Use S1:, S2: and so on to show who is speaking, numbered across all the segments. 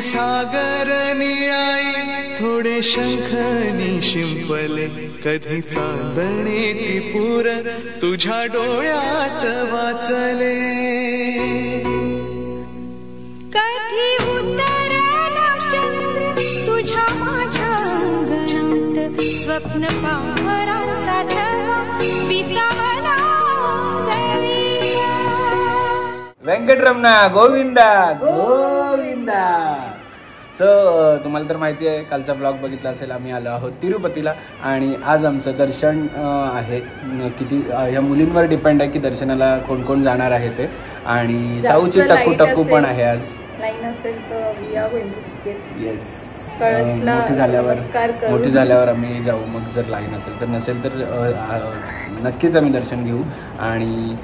S1: सागर निळाई थोडे शंखनी शिंपले कधी चांदणे टिपूर तुझ्या डोळ्यात वाचले
S2: कधी उतरला चंद्र तुझ्या माझ्या अंगणात स्वप्न पाहराचा छळा विसावला
S3: वेंकटरमणा गोविंदा गोविंदा. सो तुम्हाला तर माहिती आहे, कालचा ब्लॉग बघितला असेल, आम्ही आलो आहोत तिरुपतीला आणि आज आमचं दर्शन आहे. किती ह्या मुलींवर डिपेंड आहे की दर्शनाला कोण कोण जाणार आहे ते. आणि साऊची टक्कू टक्कू पण आहे आज.
S4: लाईन असेल तर we are going to skip.
S3: Yes,
S4: मोठी
S3: झाल्यावर आम्ही जाऊ. मग जर लाईन असेल तर, नसेल तर नक्कीच आम्ही दर्शन घेऊ. आणि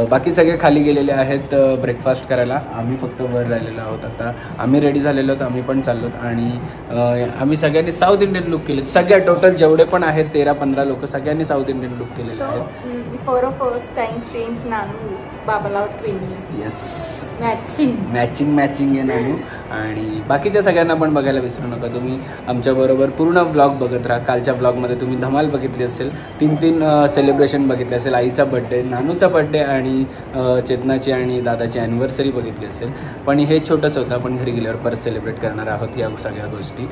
S3: बाकी सगळे खाली गेलेले आहेत ब्रेकफास्ट करायला. आम्ही फक्त वर राहिलेलो आहोत. आता आम्ही रेडी झालेलो आहोत, आम्ही पण चाललो. आणि आम्ही सगळ्यांनी साऊथ इंडियन लुक केले. सगळ्या टोटल जेवढे पण आहेत 13-15 लोक सगळ्यांनी साऊथ इंडियन लुक केलेले आहेत.
S4: For a first time change Nanu बाबाला ट्रेनिंग.
S3: येस,
S4: मॅचिंग
S3: आहे नानू. आणि बाकीच्या सगळ्यांना पण बघायला विसरू नका. तुम्ही आमच्याबरोबर पूर्ण व्लॉग बघत राहा. कालच्या व्लॉगमध्ये तुम्ही धमाल बघितली असेल, 3 सेलिब्रेशन बघितले असेल. आईचा बड्डे, नानूचा बड्डे आणि चेतनाची आणि दादाची ॲनिव्हर्सरी बघितली असेल. पण हे छोटंच होतं, आपण घरी गेल्यावर परत सेलिब्रेट करणार आहोत या सगळ्या गोष्टी.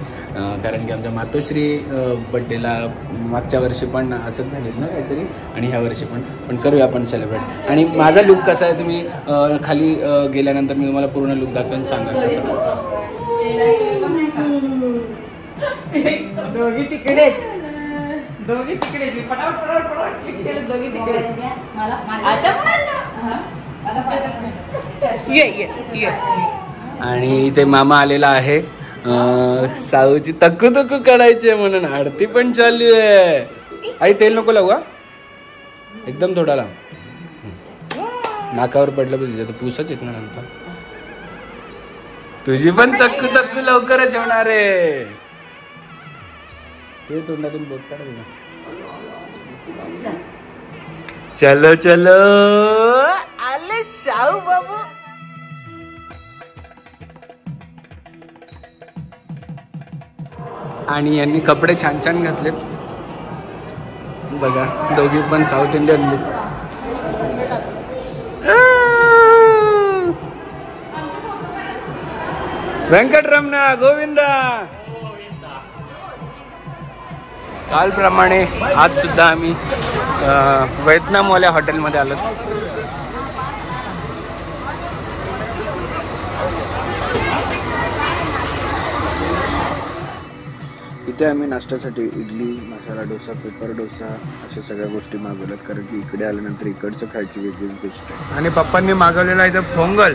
S3: कारण की आमच्या मातोश्री बड्डेला मागच्या वर्षी पण असंच झालेलं ना काहीतरी, आणि ह्या वर्षी पण करूया आपण सेलिब्रेट. आणि माझा लुक कसा आहे तुम्ही खाली गेल्यानंतर मी तुम्हाला पूर्ण लुक दाखवून सांगा.
S4: दोघी तिकडेच
S3: आणि इथे मामा आलेला आहे. साऊची तक्कू तक्कू काढायची म्हणून आरती पण चालू आहे. आई तेल नको लावू, एकदम थोडा लाव. नाकावर पडलं पाहिजे, तर पुसच येत ना नंतर. तुझी पण तक्कू तक्कू लवकरच होणार आहे. ते तोंडातून बोट काढ ना. चलो चलो आले शाहू बाबू. आणि यांनी कपडे छान छान घातलेत बघा, दोघी पण south Indian look. Venkataramana Govinda. कालप्रमाणे आज सुद्धा आम्ही व्हिएतनामवाल्या हॉटेलमध्ये आलो. इथे आम्ही नाश्त्यासाठी इडली, मसाला डोसा, पेपर डोसा अशा सगळ्या गोष्टी मागवल्यात. कारण की इकडे आल्यानंतर इकडचं खायची वेगळी गोष्ट आहे. आणि पप्पांनी मागवलेला इथं पोंगल.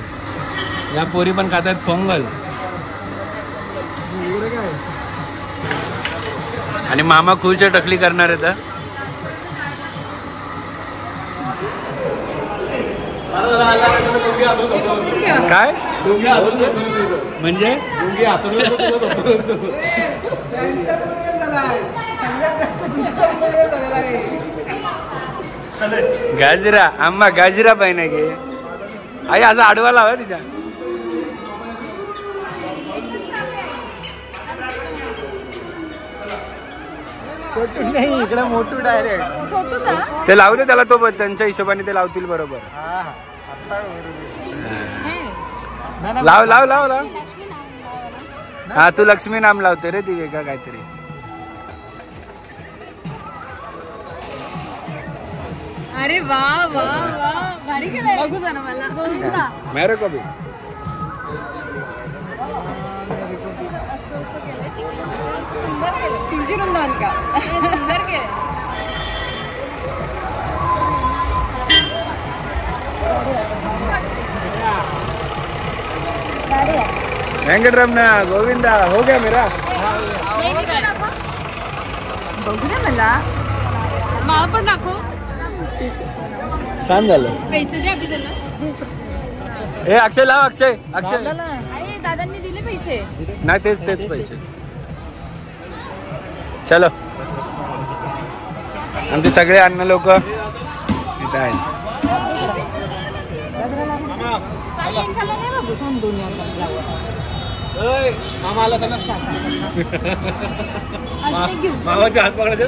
S3: या पोरी पण खातात पोंगल. आणि मामा खुश टकली करणार आहेत. काय म्हणजे गाजरा आम्हा गाजरा पाहिजे गे. आई असा आडवा लावा तिच्या.
S5: छोटू नाही, इकडे मोठू डायरेक्ट.
S3: ते लावू दे त्याला, तो त्यांच्या हिशोबाने ते लावतील बरोबर. लाव लाव लाव लाव. हा तू लक्ष्मी नाम लावते रे, ती वेगळा काहीतरी.
S4: अरे वा वा वा, भारी केलंय. बघू जरा मला.
S3: मेरे को भी.
S4: तुळशी वृंदावन का सुंदर केलंय.
S3: वेंकटरमणा गोविंदा. हो गया मेरा.
S4: बघू दे मला, मला पण दाखव.
S3: छान झालं.
S4: पैसे दे अभि त्याला.
S3: ए अक्षय लाव. अक्षय अक्षय
S4: दादांनी दिले पैसे.
S3: नाही तेच तेच पैसे. चलो आमचे सगळे अन्न लोक इथे आहेत.
S5: मामा आला त्यांना मामाचे हात पकडायचे.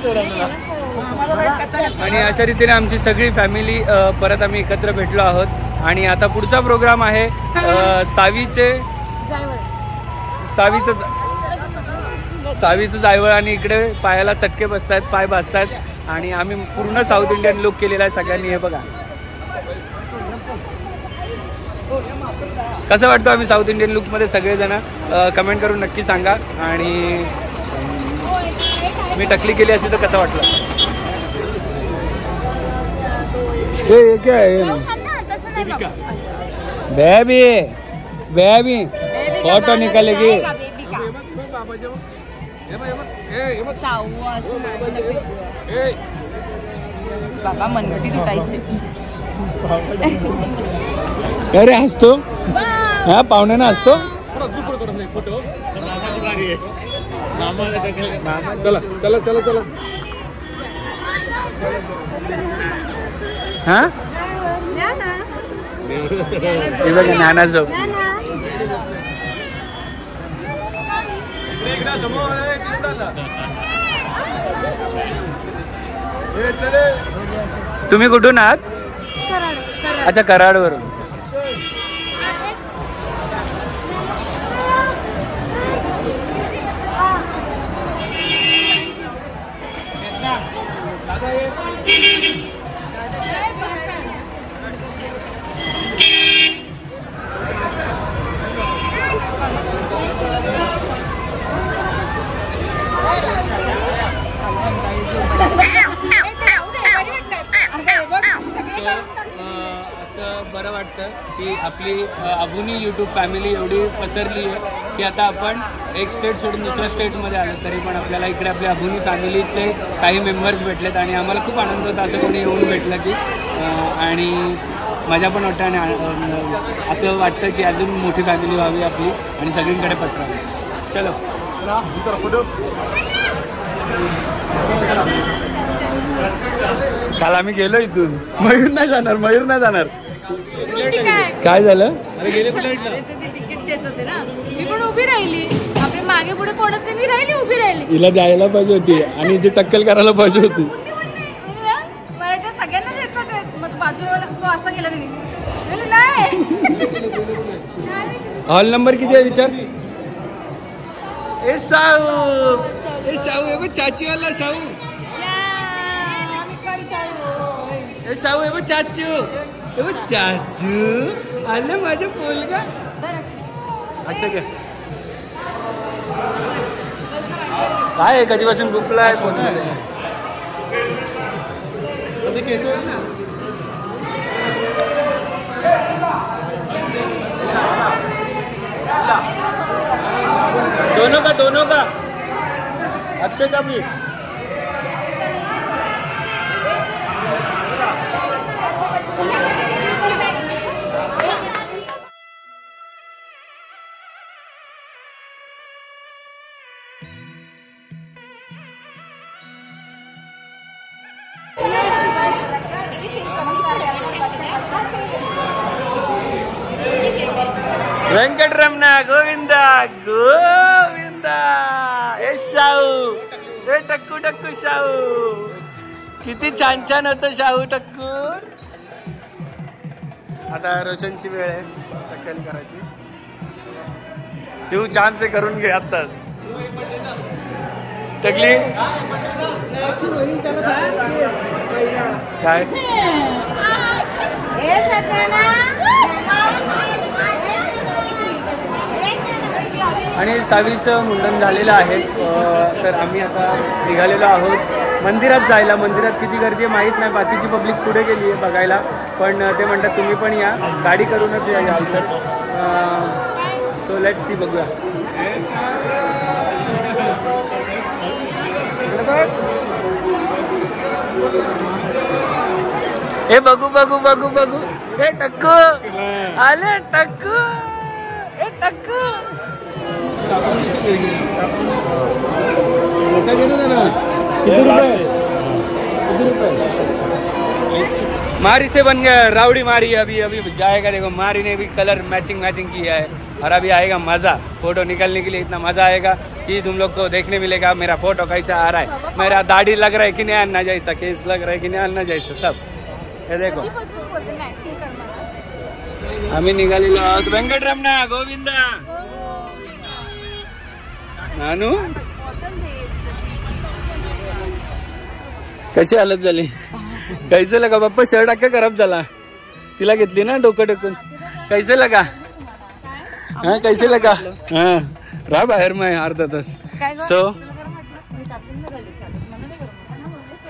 S3: आणि अशा रीतीने आमची सगळी फॅमिली परत आम्ही एकत्र भेटलो आहोत. आणि आता पुढचा प्रोग्राम आहे सावीचं जायवळ. आणि इकडे पायाला चटके बसतात, पाय भाजतात. आणि आम्ही पूर्ण साऊथ इंडियन लुक केलेला आहे सगळ्यांनी. हे बघा कसं वाटतं आम्ही साऊथ इंडियन लुकमध्ये सगळेजण, कमेंट करून नक्की सांगा. आणि मी टकली केली असती तर कसं वाटलं. हे काय बेबी बेबी फोटो निकालेगी.
S4: बाबा मनगटी दुखायची.
S3: अरे हसतो हा पाहुण्यांना हसतो. चला चला चला चला. हा ज्ञाना जाऊ. तुम्ही कुठून आहात? अच्छा कराडवरून. असं बरं वाटतं की आपली अबुनी यूट्यूब फॅमिली एवढी पसरली आहे की आता आपण एक स्टेट सोडून दुसऱ्या स्टेटमध्ये आलो तरी पण आपल्याला इकडे आपल्या अबुनी फॅमिलीतले काही मेंबर्स भेटलेत. आणि आम्हाला खूप आनंद होता असं कोणी येऊन भेटलं की. आणि मजा पण वाटतं. आणि असं वाटतं की अजून मोठी फॅमिली व्हावी आपली आणि सगळीकडे पसरावी. चलो काल आम्ही गेलो इथून. मयूर नाही जाणार. काय झालं?
S4: तिकीट देत होते ना, मी पण उभी राहिली. आपले मागे पुढे कोणच मी राहिली, उभी राहिली.
S3: हिला जायला पाहिजे होती आणि जी टक्कल करायला पाहिजे होती.
S4: मराठ्या सगळ्यांना देतात. मग बाजूला तो असा गेला तुम्ही नाही.
S3: हॉल नंबर किती आहे विचार. ए शाहू ए चाचीवाला शाहू. ए शाहू ए चाचू आलं माझं पोलगा. अच्छा काय काय कधीपासून गुपला आहे फोन मध्ये. दोनों का अक्षय का भी. वेंकटरमणा गोविंदा गोविंदा. हे शाहू हे टक्कू टक्कू शाहू. किती छान छान होतं शाहू टक्कू. आता रोशनची वेळ आहे टक्कल करायची. तू छान से करून घे आताच. टकली काय आणि सावीचं मुंडन झालेलं आहे. तर आम्ही आता निघालेलो आहोत मंदिरात जायला. मंदिरात किती गर्दी आहे माहीत नाही. बाकीची पब्लिक पुढे गेली आहे बघायला. पण ते म्हणतात तुम्ही पण या, गाडी करूनच याल. तर सो लेट्स सी बघूया. हे बघू बघू बघू बघू. हे टक्कू आले टक्कू. हे टक्कू मारी से बन गया रावड़ी मारी. अभी अभी जाएगा. देखो मारी ने भी कलर मैचिंग किया है. और अभी आएगा मज़ा, फोटो निकलने के लिए इतना मज़ा आएगा कि तुम लोग को देखने मिलेगा मेरा फोटो कैसा आ रहा है, मेरा दाढ़ी लग रहा है कि नहीं अन्ना जैसा, केस लग रहा है कि नहीं अन्ना जैसा, सब हे देखो. आम्ही निघालेलो आहोत व्यंकटरमणा गोविंदा. नानू कशी हालत झाली, कैसे लगा बाप्पा, शर्ट अख्खा खराब झाला, तिला घेतली ना डोकं टेकून, कैसे लगा, हा कैसे लगा, हा राहा बाहेर मग अर्धा तास.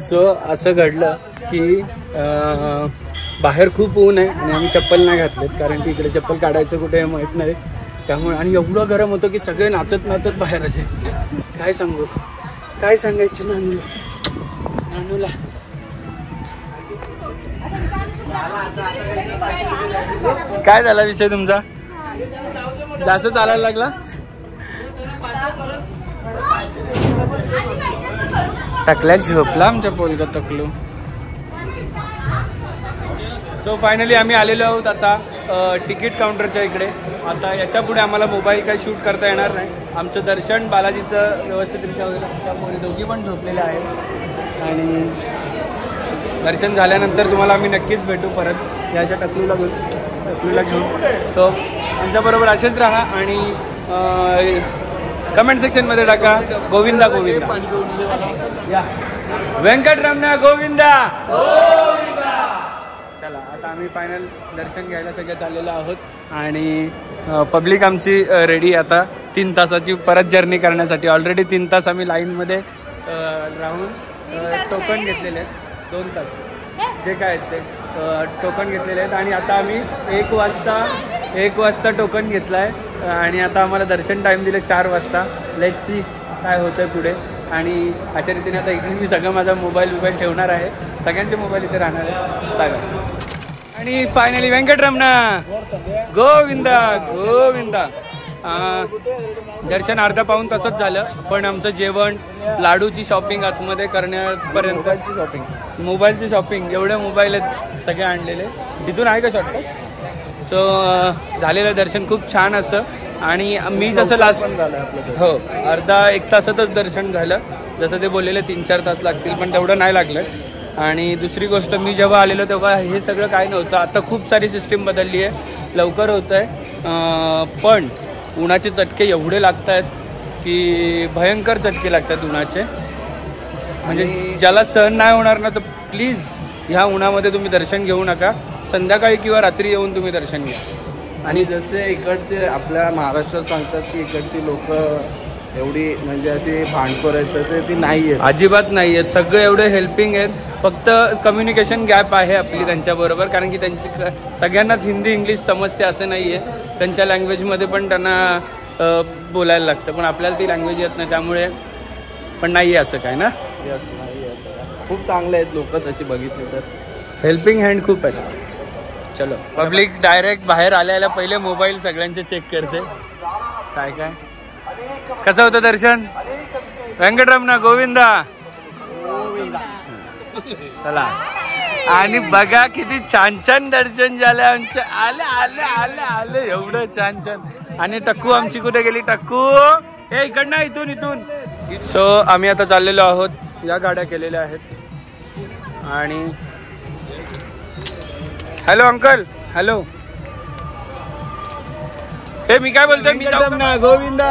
S3: सो असं घडलं की बाहेर खूप ऊन आहे आणि आम्ही चप्पल नाही घातलेत, कारण की इकडे चप्पल काढायचं कुठे माहीत नाही त्यामुळे, आणि एवढं गरम होतं की सगळे नाचत नाचत बाहेर आले. काय सांगू, काय सांगायचं नानूला. काय झाला विषय तुमचा, जास्त चालायला लागला. टकल्या झोपला आमच्या पोलगा तकलू. सो फायनली आम्ही आलेलो आहोत आता तिकीट काउंटरच्या इकडे. आता याच्या पुढे आम्हाला मोबाईल काही शूट करता येणार नाही. आमचं दर्शन बालाजीचं व्यवस्थितरित्या होईल. त्यामुळे दोघी पण झोपलेले आहेत आणि दर्शन झाल्यानंतर तुम्हाला आम्ही नक्कीच भेटू परत याच्या टकलूला घेऊन. सो आमच्याबरोबर असेच राहा आणि कमेंट सेक्शनमध्ये टाका गोविंदा गोविंदा, या व्यंकटरमणा गोविंदा. चला आता आम्ही फायनल दर्शन घ्यायला सगळे चाललेलो आहोत आणि पब्लिक आमची रेडी आता 3 तासाची परत जर्नी करण्यासाठी. ऑलरेडी 3 तास आम्ही लाईनमध्ये राहून टोकन घेतलेले आहेत, 2 तास जे काय आहेत ते टोकन घेतलेले आहेत आणि आता आम्ही 1 वाजता टोकन घेतला आहे आणि आता आम्हाला दर्शन टाईम दिले 4 वाजता. लेट्स सी काय होतं पुढे. आणि अशा रीतीने आता इकडे मी सगळं माझा मोबाईल ठेवणार आहे, सगळ्यांचे मोबाईल इथे राहणार आहे बघा. आणि फायनली व्यंकटरमणा गोविंदा गोविंदा. दर्शन अर्धा पाऊण तासच झालं, पण आमचं जेवण, लाडूची शॉपिंग आतमध्ये करण्यापर्यंत, मोबाईलची शॉपिंग, एवढे मोबाईल आहेत सगळे आणलेले. तिथून आहे का शॉर्टकट. सो झालेलं दर्शन खूप छान असं. आणि मी जसं लास्ट हो अर्धा 1 तासातच दर्शन झालं, जसं ते बोललेले 3-4 तास लागतील, पण तेवढं नाही लागलं. आणि दुसरी गोष्ट, मी जेव्हा आलेलो तेव्हा हे सगळं काय नव्हतं. आता खूप सारी सिस्टीम बदलली आहे, लवकर होतं आहे, पण उन्हाचे चटके एवढे लागत आहेत की भयंकर चटके लागतात उन्हाचे. म्हणजे ज्याला सहन नाही होणार ना तर प्लीज ह्या उन्हामध्ये तुम्ही दर्शन घेऊ नका. संध्याकाळी किंवा रात्री येऊन तुम्ही दर्शन घ्या.
S5: आणि जसे इकडचे आपल्या महाराष्ट्रात सांगतात की इकडची लोक एवढी म्हणजे अशी भांडखोर आहेत, तसे ती नाही आहेत,
S3: अजिबात नाही आहेत. सगळे एवढे हेल्पिंग आहेत. फक्त कम्युनिकेशन गॅप आहे आपली त्यांच्याबरोबर, कारण की त्यांची सगळ्यांनाच हिंदी इंग्लिश समजते असं नाही आहे. त्यांच्या लँग्वेजमध्ये पण त्यांना बोलायला लागतं, पण आपल्याला ती लँग्वेज येत नाही, त्यामुळे पण नाही आहे असं काय ना.
S5: खूप चांगले आहेत लोक तशी बघितली तर,
S3: हेल्पिंग हँड खूप आहेत. चलो पब्लिक डायरेक्ट बाहेर आल्याला पहिले मोबाईल सगळ्यांचे चेक करते काय काय. कसं होतं दर्शन व्यंकटरमणा गोविंदा. चला आणि बघा किती छान छान दर्शन झाले आमचे. आले आले आले आले एवढं छान छान. आणि टक्कू आमची कुठे गेली, टक्कू हे इकडनं इथून इथून. सो आम्ही आता चाललेलो आहोत, या गाड्या केलेल्या आहेत. आणि हॅलो अंकल, हॅलो, हे मी काय बोलतोय, मी जाऊ ना गोविंदा.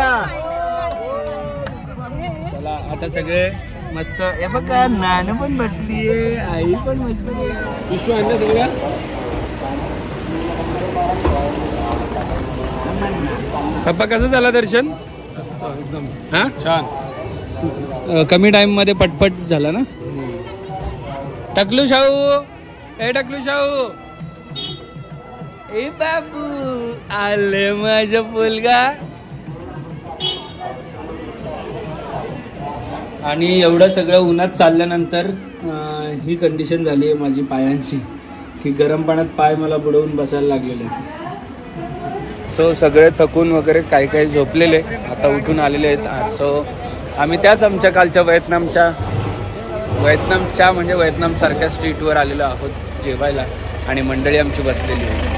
S3: चला आता सगळे मस्त. हे बघा नानू पण बसलीये, आई पण बसली, विश्व आहे ना सगळ्या. पप्पा कसं झालं दर्शन. हा छान, कमी टाइम मध्ये पटपट झाला ना. टकलू शाहू, ए टकलू शाहू, ए बाबू आले माझा पोलगा. आणि एवढं सगळं उन्हात चालल्यानंतर ही कंडिशन झाली आहे माझी पायांची की गरम पाण्यात पाय मला बुडवून बसायला लागलेले. सो सगळे थकून वगैरे काही झोपलेले आता उठून आलेले आहेत. सो आम्ही त्याच आमच्या कालच्या व्हिएतनामच्या म्हणजे व्हिएतनामसारख्या स्ट्रीटवर आलेलो आहोत जेवायला आणि मंडळी आमची बसलेली आहे.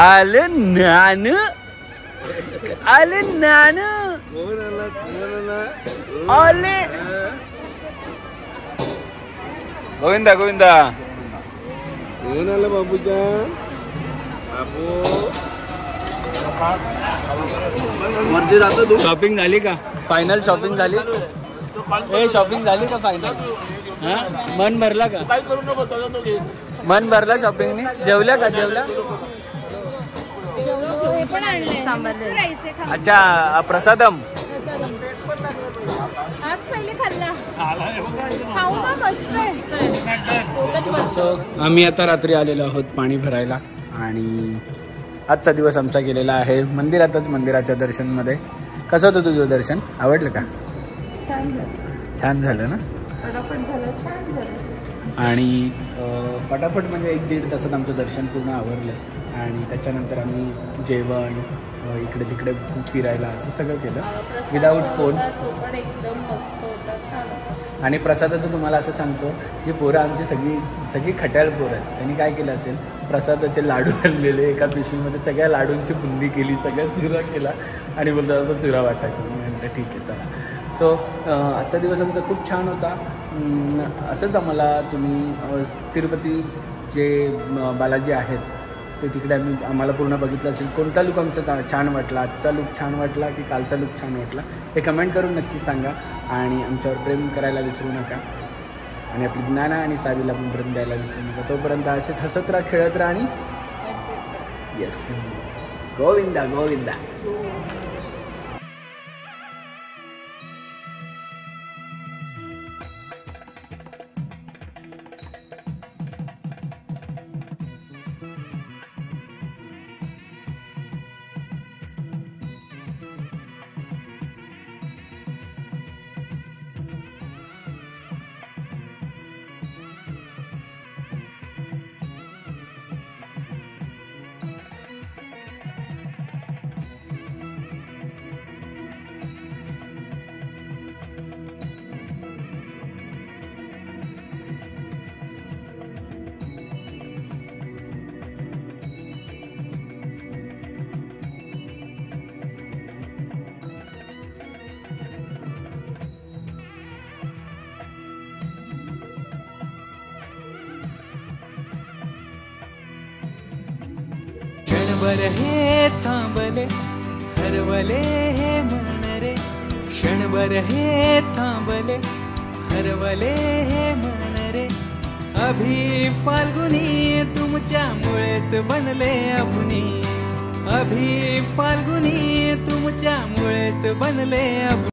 S3: आलं नानू आलं नानू आले गोविंदा गोविंदा
S5: कोण आलं बाबूच्या वरती जातो तू.
S3: शॉपिंग झाली का फायनल शॉपिंग झाली ए शॉपिंग झाली का फायनल हा मन भरला का मन भरला शॉपिंगने जेवल्या का जेवल्या अच्छा प्रसादम
S4: आज पहिले खाल्ला खाऊ ना मस्त
S3: सो आम्ही आता रात्री आलेलो आहोत पाणी भरायला आणि आजचा दिवस आमचा गेलेला आहे मंदिरातच मंदिराच्या दर्शनमध्ये. कसं होतं तुझं दर्शन आवडलं का छान झालं ना आणि फटाफट म्हणजे 1-1.5 तासात आमचं दर्शन पूर्ण आवरलं आणि त्याच्यानंतर आम्ही जेवण इकडे तिकडे फिरायला असं सगळं केलं विदाऊट फोन. आणि प्रसादाचं तुम्हाला असं सांगतो की पोरं आमची सगळी खट्याळ पोरं आहेत. त्यांनी काय केलं असेल प्रसादाचे लाडू आणलेले एका पिशवीमध्ये सगळ्या लाडूंची बुंदी केली सगळ्या चुरा केला आणि बोलतात तो चुरा वाटायचा. मी म्हटलं ठीक आहे चला. सो आजचा दिवस आमचा खूप छान होता. असंच आम्हाला तुम्ही तिरुपती जे बालाजी आहेत ते तिकडे आम्हाला पूर्ण बघितलं असेल. कोणता लुक आमचा छान वाटला आजचा लुक छान वाटला की कालचा लुक छान वाटला हे कमेंट करून नक्की सांगा आणि आमच्यावर प्रेम करायला विसरू नका आणि आपली ज्ञाना आणि सावीला पण प्रेम द्यायला विसरू नका. तोपर्यंत असेच हसत राहा खेळत राहा आणि येस गोविंदा गोविंदा.
S1: क्षणभर हे थांबले हरवले हे मन रे क्षणभर हे थांबले हरवले हे मन रे अभि फाल्गुनी तुमच्यामुळेच बनले अभुनी अभि फाल्गुनी तुमच्यामुळेच बनले